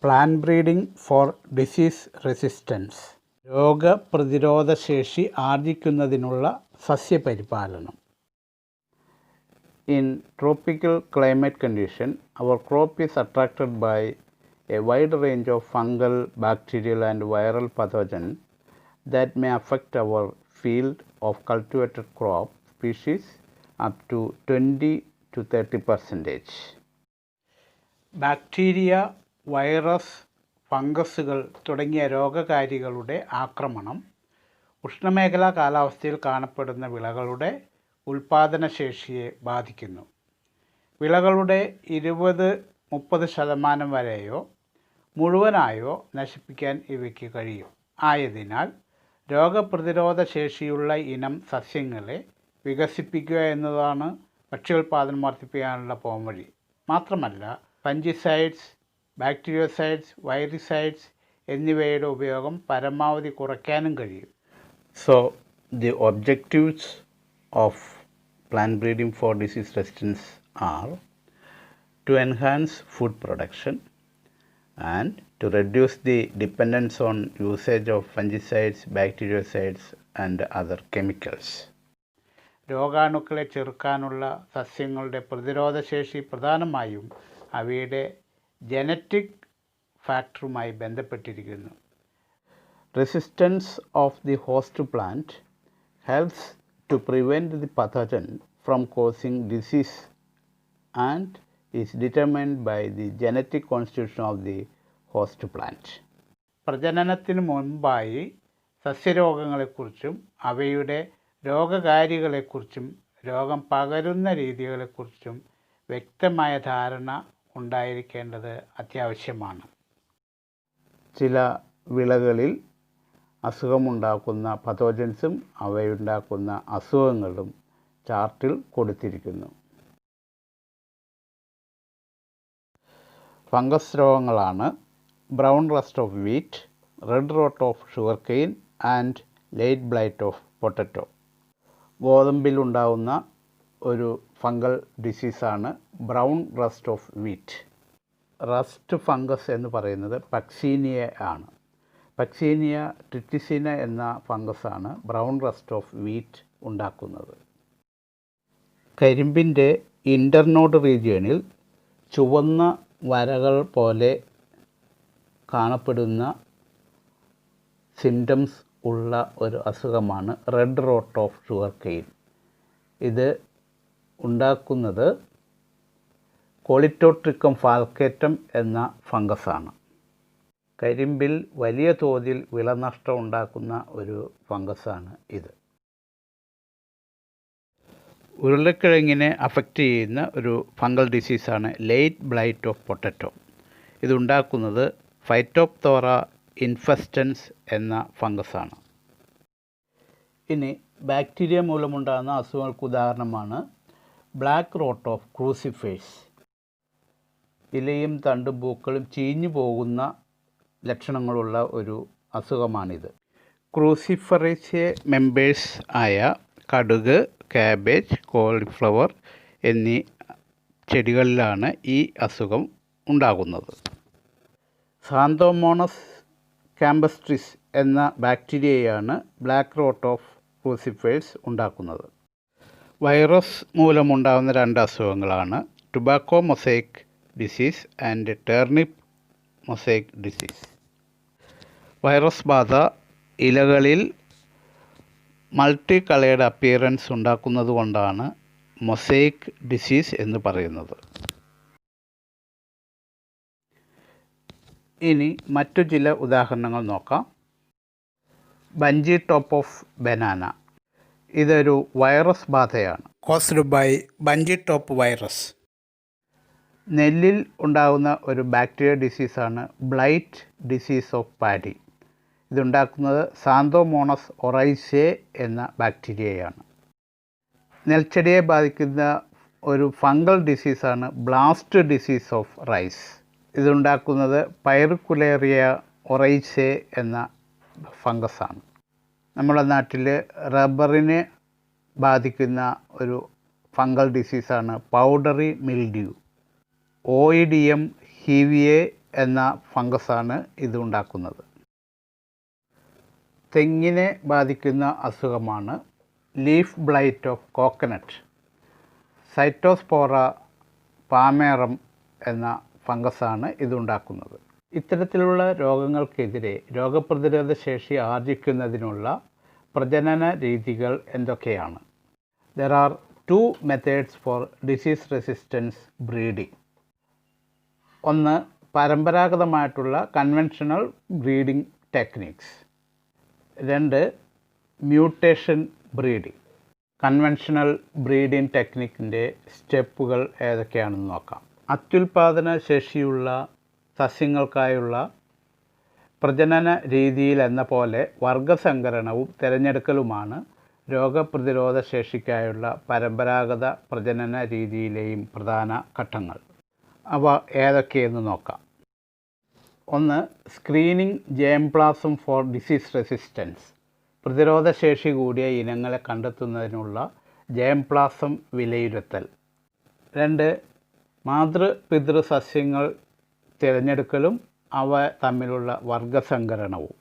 Plant breeding for disease resistance. രോഗപ്രതിരോധശേഷി ആർജിക്കുന്നതിനുള്ള സസ്യപരിപാലനം. In tropical climate condition, our crop is attracted by a wide range of fungal, bacterial and viral pathogens that may affect our field of cultivated crop species up to 20 to 30%. Bacteria, virus, ഫംഗസുകൾ തുടങ്ങിയ രോഗകാരികളുടെ ആക്രമണം ഉഷ്ണമേഖലാ കാലാവസ്ഥയിൽ കാണപ്പെടുന്ന വിളകളുടെ ഉൽപാദനശേഷിയെ ബാധിക്കുന്നു. വിളകളുടെ 20-30% വരെയോ മുഴുവനായോ നശിപ്പിക്കാൻ ഇവയ്ക്ക് കഴിയും. ആയതിനാൽ രോഗപ്രതിരോധ ശേഷിയുള്ള ഇനം സസ്യങ്ങളെ വികസിപ്പിക്കുക എന്നതാണ് ഭക്ഷ്യോൽപാദനം വർദ്ധിപ്പിക്കാനുള്ള പോംവഴി. മാത്രമല്ല ഫംഗിസൈഡ്സ്, ബാക്ടീരിയോസൈഡ്സ്, വൈറിസൈഡ്സ് എന്നിവയുടെ ഉപയോഗം പരമാവധി കുറയ്ക്കാനും കഴിയും. So the objectives of plant breeding for disease resistance are to enhance food production and to reduce the dependence on usage of fungicides, bacteriocides and other chemicals. രോഗാണുക്കളെ ചെറുക്കാനുള്ള സസ്യങ്ങളുടെ പ്രതിരോധശേഷി പ്രധാനമായും അവയുടെ ജനറ്റിക് ഫാക്ടറുമായി ബന്ധപ്പെട്ടിരിക്കുന്നു. Resistance of the host plant helps to prevent the pathogen from causing disease and is determined by the genetic constitution of the host plant. പ്രജനനത്തിന് മുൻപായി സസ്യരോഗങ്ങളെക്കുറിച്ചും അവയുടെ രോഗകാരികളെക്കുറിച്ചും രോഗം പകരുന്ന രീതികളെക്കുറിച്ചും വ്യക്തമായ ധാരണ ഉണ്ടായിരിക്കേണ്ടത് അത്യാവശ്യമാണ്. ചില വിളകളിൽ അസുഖമുണ്ടാക്കുന്ന പത്തോജൻസും അവയുണ്ടാക്കുന്ന അസുഖങ്ങളും ചാർട്ടിൽ കൊടുത്തിരിക്കുന്നു. ഫംഗസ് രോഗങ്ങളാണ് brown rust of wheat, red rot of sugar cane and late blight of potato. ഗോതമ്പിലുണ്ടാവുന്ന ഒരു ഫംഗൽ ഡിസീസാണ് brown rust of wheat. Rust fungus എന്ന് പറയുന്നത് പക്സീനിയ ആണ്. പക്സീനിയ ട്രിറ്റിസിന എന്ന ഫംഗസാണ് ബ്രൗൺ റസ്റ്റ് ഓഫ് വീറ്റ് ഉണ്ടാക്കുന്നത്. കരിമ്പിൻ്റെ ഇൻ്റർനോഡ് റീജിയണിൽ ചുവന്ന വരകൾ പോലെ കാണപ്പെടുന്ന സിംറ്റംസ് ഉള്ള ഒരു അസുഖമാണ് red rot of sugar cane. ഇത് ഉണ്ടാക്കുന്നത് കോളിറ്റോട്രിക്കം ഫാൽക്കേറ്റം എന്ന ഫംഗസാണ്. കരിമ്പിൽ വലിയ തോതിൽ വിളനഷ്ടം ഉണ്ടാക്കുന്ന ഒരു ഫംഗസാണ് ഇത്. ഉരുളക്കിഴങ്ങിനെ അഫക്റ്റ് ചെയ്യുന്ന ഒരു ഫംഗൽ ഡിസീസാണ് ലേറ്റ് ബ്ലൈറ്റ് ഓഫ് പൊട്ടറ്റോ. ഇതുണ്ടാക്കുന്നത് ഫൈറ്റോപ്തോറ ഇൻഫെസ്റ്റൻസ് എന്ന ഫംഗസാണ്. ഇനി ബാക്ടീരിയ മൂലമുണ്ടാകുന്ന അസുഖങ്ങൾക്ക് ഉദാഹരണമാണ് ബ്ലാക്ക് റോട്ട് ഓഫ് ക്രൂസിഫേഴ്സ്. ഇലയും തണ്ടും പൂക്കളും ചീഞ്ഞു പോകുന്ന ലക്ഷണങ്ങളുള്ള ഒരു അസുഖമാണിത്. ക്രൂസിഫറേസിയ മെമ്പേഴ്സ് ആയ കടുക്, കാബേജ്, കോളിഫ്ലവർ എന്നീ ചെടികളിലാണ് ഈ അസുഖം ഉണ്ടാകുന്നത്. സാന്തോമോണസ് കാമ്പസ്ട്രിസ് എന്ന ബാക്ടീരിയയാണ് ബ്ലാക്ക് റോട്ട് ഓഫ് ക്രൂസിഫേഴ്സ് ഉണ്ടാക്കുന്നത്. വൈറസ് മൂലമുണ്ടാകുന്ന 2 അസുഖങ്ങളാണ് tobacco mosaic disease and turnip mosaic disease. Virus ബാധ ഇലകളിൽ മൾട്ടി കളേർഡ് അപ്പിയറൻസ് ഉണ്ടാക്കുന്നത് കൊണ്ടാണ് മൊസൈക്ക് ഡിസീസ് എന്ന് പറയുന്നത്. ഇനി മറ്റു ചില ഉദാഹരണങ്ങൾ നോക്കാം. Bunchy top of banana. ഇതൊരു വൈറസ് ബാധയാണ്. Caused by bunchy top virus. നെല്ലിൽ ഉണ്ടാകുന്ന ഒരു ബാക്ടീരിയ ഡിസീസാണ് ബ്ലൈറ്റ് ഡിസീസ് ഓഫ് പാഡി. ഇതുണ്ടാക്കുന്നത് സാന്തോമോണസ് ഒറൈസേ എന്ന ബാക്ടീരിയയാണ്. നെൽച്ചെടിയെ ബാധിക്കുന്ന ഒരു ഫംഗൽ ഡിസീസാണ് ബ്ലാസ്റ്റ് ഡിസീസ് ഓഫ് റൈസ്. ഇതുണ്ടാക്കുന്നത് പൈറിക്കുലേറിയ ഒറൈസേ എന്ന ഫംഗസാണ്. നമ്മുടെ നാട്ടിൽ റബ്ബറിനെ ബാധിക്കുന്ന ഒരു ഫംഗൽ ഡിസീസാണ് പൗഡറി മിൽഡ്യൂ. ഓയിഡിയം ഹീവിയെ എന്ന ഫംഗസാണ് ഇത് ഉണ്ടാക്കുന്നത്. തെങ്ങിനെ ബാധിക്കുന്ന അസുഖമാണ് leaf blight of coconut. Cytospora palmarum എന്ന ഫംഗസാണ് ഇതുണ്ടാക്കുന്നത്. ഇത്തരത്തിലുള്ള രോഗങ്ങൾക്കെതിരെ രോഗപ്രതിരോധ ശേഷി ആർജിക്കുന്നതിനുള്ള പ്രജനന രീതികൾ എന്തൊക്കെയാണ്? There are two methods for disease resistance breeding. ഒന്ന്, പരമ്പരാഗതമായിട്ടുള്ള കൺവെൻഷണൽ ബ്രീഡിംഗ് ടെക്നിക്സ്. രണ്ട്, മ്യൂട്ടേഷൻ ബ്രീഡിംഗ്. കൺവെൻഷണൽ ബ്രീഡിംഗ് ടെക്നിക്കിൻ്റെ സ്റ്റെപ്പുകൾ ഏതൊക്കെയാണെന്ന് നോക്കാം. അത്യുൽപാദന ശേഷിയുള്ള സസ്യങ്ങൾക്കായുള്ള പ്രജനന രീതിയിൽ എന്ന പോലെ വർഗസങ്കരണവും തിരഞ്ഞെടുക്കലുമാണ് രോഗപ്രതിരോധ ശേഷിക്കായുള്ള പരമ്പരാഗത പ്രജനന രീതിയിലെയും പ്രധാന ഘട്ടങ്ങൾ. അവ ഏതൊക്കെയെന്ന് നോക്കാം. ഒന്ന്, screening germplasm four disease resistance. പ്രതിരോധശേഷി കൂടിയ ഇനങ്ങളെ കണ്ടെത്തുന്നതിനുള്ള ജേംപ്ലാസം വിലയിരുത്തൽ. രണ്ട്, മാതൃപിതൃ സസ്യങ്ങൾ തിരഞ്ഞെടുക്കലും അവ തമ്മിലുള്ള വർഗസങ്കരണവും.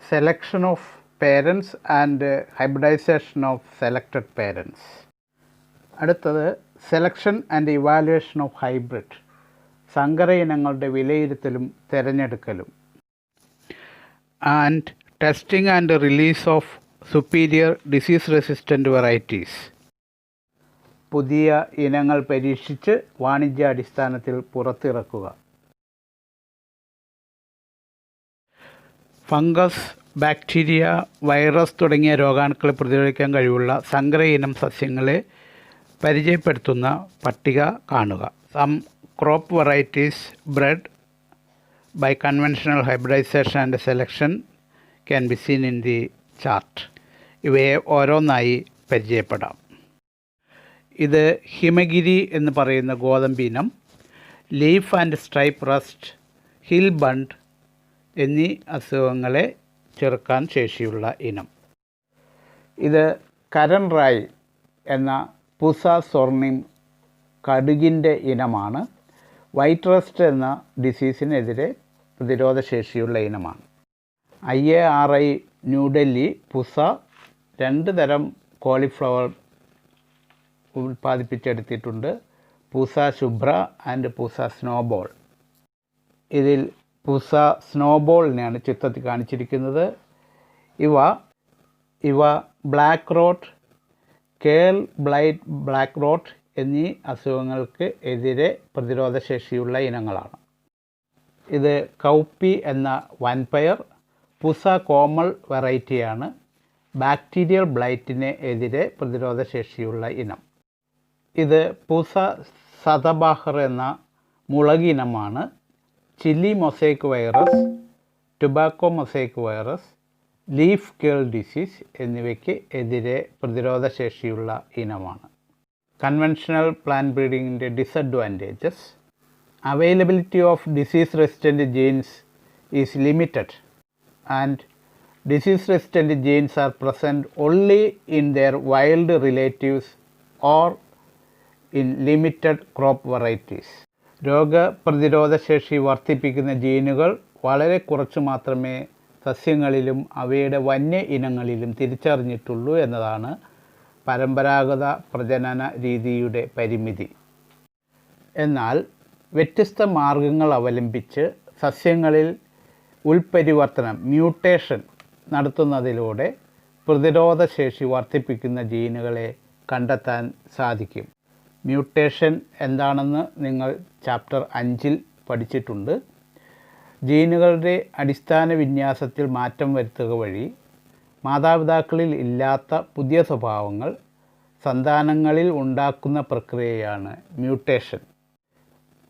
Selection of parents and hybridization of selected parents. അടുത്തത്, selection and evaluation of hybrid. സങ്കര ഇനങ്ങളുടെ വിലയിരുത്തലും തിരഞ്ഞെടുക്കലും. And testing and release of superior disease resistant varieties. പുതിയ ഇനങ്ങൾ പരീക്ഷിച്ച് വാണിജ്യാടിസ്ഥാനത്തിൽ പുറത്തിറക്കുക. ഫംഗസ്, ബാക്ടീരിയ, വൈറസ് തുടങ്ങിയ രോഗാണുക്കളെ പ്രതിരോധിക്കാൻ കഴിവുള്ള സങ്കര ഇനം സസ്യങ്ങളെ പരിചയപ്പെടുത്തുന്ന പട്ടിക കാണുക. Some crop varieties bred by conventional hybridization and selection can be seen in the chart. ഇവയെ ഓരോന്നായി പരിചയപ്പെടാം. ഇത് ഹിമഗിരി എന്ന് പറയുന്ന ഗോതമ്പിനം, leaf and stripe rust, hill bunt എന്നീ അസുഖങ്ങളെ ചെറുക്കാൻ ശേഷിയുള്ള ഇനം. ഇത് കരൺ റായ് എന്ന പുസ സോർണിം കടുകിൻ്റെ ഇനമാണ്. വൈറ്റ് റസ്റ്റ് എന്ന ഡിസീസിനെതിരെ പ്രതിരോധശേഷിയുള്ള ഇനമാണ്. IARI ന്യൂഡൽഹി പുസ 2 തരം കോളിഫ്ലവർ ഉൽപ്പാദിപ്പിച്ചെടുത്തിട്ടുണ്ട്. Pusa Shubhra and Pusa snowball. ഇതിൽ പുസ സ്നോബോളിനെയാണ് ചിത്രത്തിൽ കാണിച്ചിരിക്കുന്നത്. ഇവ black rot, curl blight black rot എന്നീ അസുഖങ്ങൾക്ക് എതിരെ പ്രതിരോധശേഷിയുള്ള ഇനങ്ങളാണ്. ഇത് കൗപ്പി എന്ന വൻപയർ പുസ കോമൾ വെറൈറ്റിയാണ്. ബാക്ടീരിയൽ ബ്ലൈറ്റിന് എതിരെ പ്രതിരോധശേഷിയുള്ള ഇനം. ഇത് പുസ സദബാഹർ എന്ന മുളകിനമാണ്. Chilli mosaic virus, tobacco mosaic virus, leaf curl disease എന്നിവയ്ക്ക് എതിരെ പ്രതിരോധശേഷിയുള്ള ഇനമാണ്. കൺവെൻഷണൽ പ്ലാന്റ് ബ്രീഡിങ്ങിൻ്റെ disadvantages. Availability of disease resistant genes is limited and disease resistant genes are present only in their wild relatives or in limited crop varieties. രോഗപ്രതിരോധശേഷി വർദ്ധിപ്പിക്കുന്ന ജീനുകൾ വളരെ കുറച്ച് മാത്രമേ സസ്യങ്ങളിലും അവയുടെ വന്യ ഇനങ്ങളിലും തിരിച്ചറിഞ്ഞിട്ടുള്ളൂ എന്നതാണ് പരമ്പരാഗത പ്രജനന രീതിയുടെ പരിമിതി. എന്നാൽ വ്യത്യസ്ത മാർഗങ്ങൾ അവലംബിച്ച് സസ്യങ്ങളിൽ ഉൽപരിവർത്തനം മ്യൂട്ടേഷൻ നടത്തുന്നതിലൂടെ പ്രതിരോധശേഷി വർദ്ധിപ്പിക്കുന്ന ജീനുകളെ കണ്ടെത്താൻ സാധിക്കും. മ്യൂട്ടേഷൻ എന്താണെന്ന് നിങ്ങൾ ചാപ്റ്റർ 5 പഠിച്ചിട്ടുണ്ട്. ജീനുകളുടെ അടിസ്ഥാന വിന്യാസത്തിൽ മാറ്റം വരുത്തുക വഴി മാതാപിതാക്കളിൽ ഇല്ലാത്ത പുതിയ സ്വഭാവങ്ങൾ സന്താനങ്ങളിൽ ഉണ്ടാക്കുന്ന പ്രക്രിയയാണ് mutation.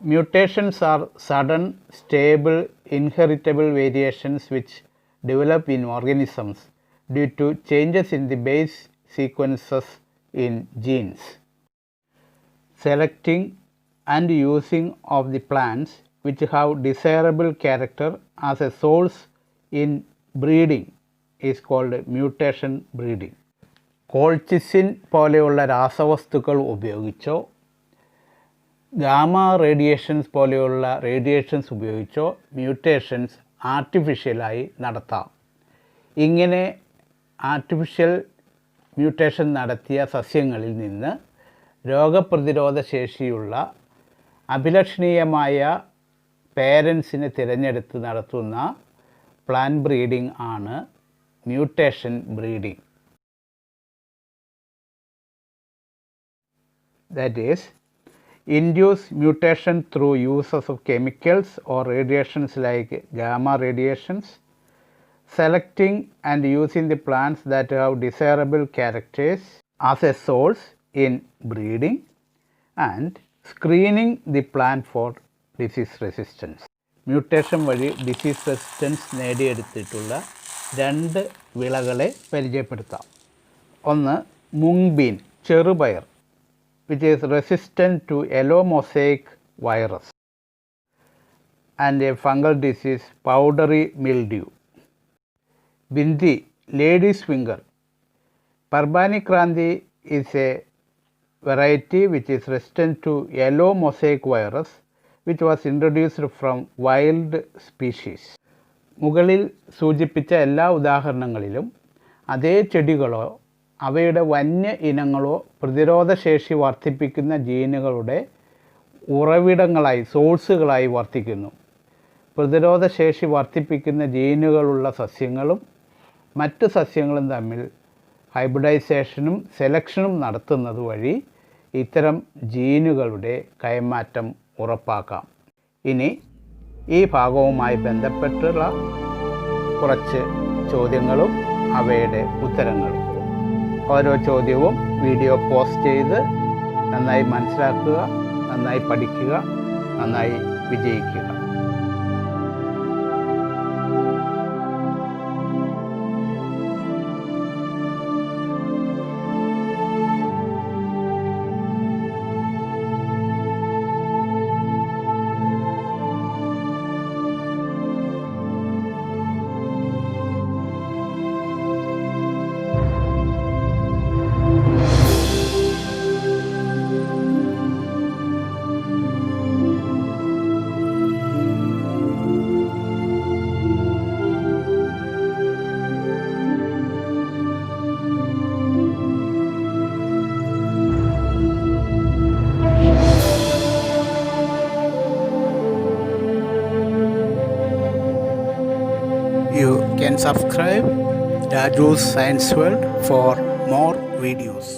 Mutations are sudden, stable, inheritable variations which develop in organisms due to changes in the base sequences in genes. Selecting and using of the plants which have desirable character as a source in breeding is called mutation breeding. കോൾച്ചിസിൻ പോലെയുള്ള രാസവസ്തുക്കൾ ഉപയോഗിച്ചോ gamma radiations പോലെയുള്ള radiations ഉപയോഗിച്ചോ mutations ആർട്ടിഫിഷ്യലായി നടത്താം. ഇങ്ങനെ artificial mutation നടത്തിയ സസ്യങ്ങളിൽ നിന്ന് രോഗപ്രതിരോധ ശേഷിയുള്ള അഭിലഷണീയമായ പേരൻസിനെ തിരഞ്ഞെടുത്ത് നടത്തുന്ന പ്ലാന്റ് ബ്രീഡിംഗ് ആണ് mutation breeding. That is, induce mutation through uses of chemicals or radiations like gamma radiations, selecting and using the plants that have desirable characters as a source in breeding, and screening the plant for disease resistance. Mutation വഴി disease resistance നേടിയെടുത്തിട്ടുള്ള 2 വിളകളെ പരിചയപ്പെടുത്താം. ഒന്ന് മുങ്ബീൻ, ചെറുപയർ, which is resistant to yellow mosaic virus and a fungal disease powdery mildew. Bindi, lady's finger. Parbhani Kranti is a variety which is resistant to yellow mosaic virus which was introduced from wild species. മുകളിൽ സൂചിപ്പിച്ച എല്ലാ ഉദാഹരണങ്ങളിലും അതേ ചെടികളോ അവയുടെ വന്യ ഇനങ്ങളോ പ്രതിരോധശേഷി വർദ്ധിപ്പിക്കുന്ന ജീനുകളുടെ ഉറവിടങ്ങളായി, സോഴ്സുകളായി വർത്തിക്കുന്നു. പ്രതിരോധശേഷി വർദ്ധിപ്പിക്കുന്ന ജീനുകളുള്ള സസ്യങ്ങളും മറ്റ് സസ്യങ്ങളും തമ്മിൽ ഹൈബ്രിഡൈസേഷനും സെലക്ഷനും നടത്തുന്നത് വഴി ഇത്തരം ജീനുകളുടെ കൈമാറ്റം ഉറപ്പാക്കാം. ഇനി ഈ ഭാഗവുമായി ബന്ധപ്പെട്ടുള്ള കുറച്ച് ചോദ്യങ്ങളും അവയുടെ ഉത്തരങ്ങളും. ഓരോ ചോദ്യവും വീഡിയോ പോസ്റ്റ് ചെയ്ത് നന്നായി മനസ്സിലാക്കുക, നന്നായി പഠിക്കുക, നന്നായി വിജയിക്കുക. You can subscribe Raju's Science World for more videos.